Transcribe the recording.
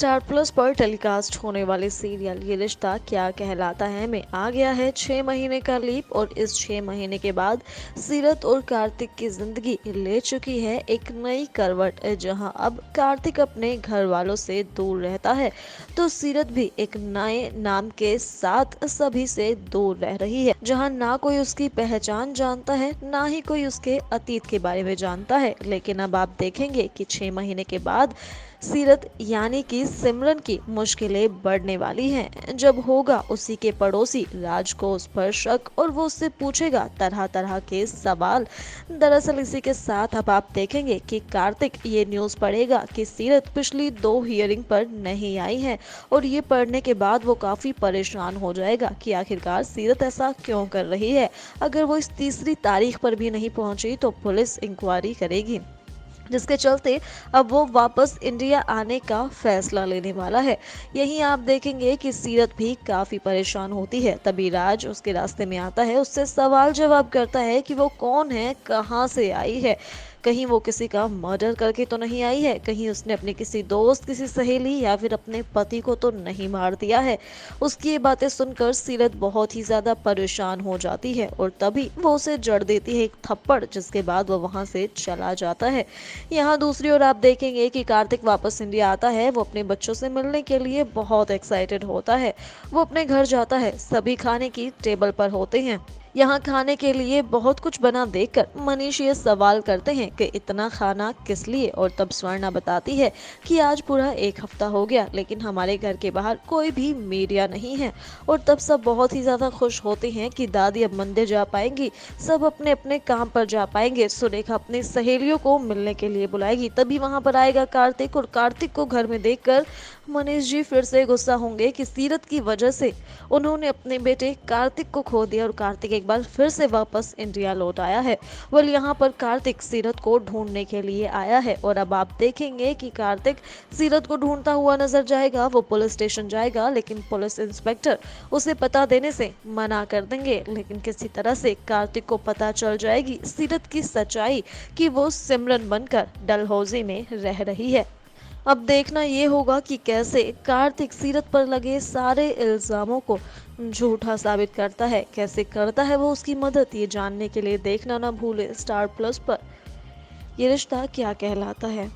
Star plus पर telecast होने वाले सीरियल ये रिश्ता क्या कहलाता है में आ गया है 6 महीने का लीप। और इस 6 महीने के बाद सीरत और कार्तिक की जिंदगी ले चुकी है एक नई करवट, जहां अब कार्तिक अपने घर वालों से दूर रहता है तो सीरत भी एक नए नाम के साथ सभी से दूर रह रही है, जहां ना कोई उसकी पहचान जानता है ना ही कोई उसके अतीत के बारे में जानता है। लेकिन अब आप देखेंगे कि 6 महीने के बाद सीरत यानी कि सिमरन की मुश्किलें बढ़ने वाली हैं। जब होगा उसी के पड़ोसी राज को उस पर शक और वो उससे पूछेगा तरह तरह के सवाल। दरअसल इसी के साथ अब आप देखेंगे कि कार्तिक ये न्यूज़ पढ़ेगा कि सीरत पिछली 2 हियरिंग पर नहीं आई है और ये पढ़ने के बाद वो काफ़ी परेशान हो जाएगा कि आखिरकार सीरत ऐसा क्यों कर रही है। अगर वो इस तीसरी तारीख पर भी नहीं पहुंची तो पुलिस इंक्वायरी करेगी, जिसके चलते अब वो वापस इंडिया आने का फैसला लेने वाला है। यहीं आप देखेंगे कि सीरत भी काफ़ी परेशान होती है। तभी राज उसके रास्ते में आता है, उससे सवाल जवाब करता है कि वो कौन है, कहाँ से आई है, कहीं वो किसी का मर्डर करके तो नहीं आई है, कहीं उसने अपने किसी दोस्त, किसी सहेली या फिर अपने पति को तो नहीं मार दिया है। उसकी ये बातें सुनकर सीरत बहुत ही ज़्यादा परेशान हो जाती है और तभी वो उसे जड़ देती है एक थप्पड़, जिसके बाद वो वहाँ से चला जाता है। यहाँ दूसरी ओर आप देखेंगे कि कार्तिक वापस इंडिया आता है। वो अपने बच्चों से मिलने के लिए बहुत एक्साइटेड होता है। वो अपने घर जाता है, सभी खाने की टेबल पर होते हैं। यहाँ खाने के लिए बहुत कुछ बना देखकर मनीष ये सवाल करते हैं कि इतना खाना किस लिए। और तब स्वर्णा बताती है कि आज पूरा 1 हफ्ता हो गया लेकिन हमारे घर के बाहर कोई भी मीडिया नहीं है। और तब सब बहुत ही ज़्यादा खुश होते हैं कि दादी अब मंदिर जा पाएंगी, सब अपने अपने काम पर जा पाएंगे। सुरेखा अपनी सहेलियों को मिलने के लिए बुलाएगी। तभी वहाँ पर आएगा कार्तिक और कार्तिक को घर में देखकर मनीष जी फिर से गुस्सा होंगे कि सीरत की वजह से उन्होंने अपने बेटे कार्तिक को खो दिया और कार्तिक एक बार फिर से वापस इंडिया लौट आया है। वेल यहाँ पर कार्तिक सीरत को ढूंढने के लिए आया है और अब आप देखेंगे कि कार्तिक सीरत को ढूंढता हुआ नजर जाएगा। वो पुलिस स्टेशन जाएगा लेकिन पुलिस इंस्पेक्टर उसे पता देने से मना कर देंगे। लेकिन किसी तरह से कार्तिक को पता चल जाएगी सीरत की सच्चाई कि वो सिमरन बनकर डलहौजी में रह रही है। अब देखना ये होगा कि कैसे कार्तिक सीरत पर लगे सारे इल्जामों को झूठा साबित करता है, कैसे करता है वो उसकी मदद। ये जानने के लिए देखना ना भूले स्टार प्लस पर ये रिश्ता क्या कहलाता है।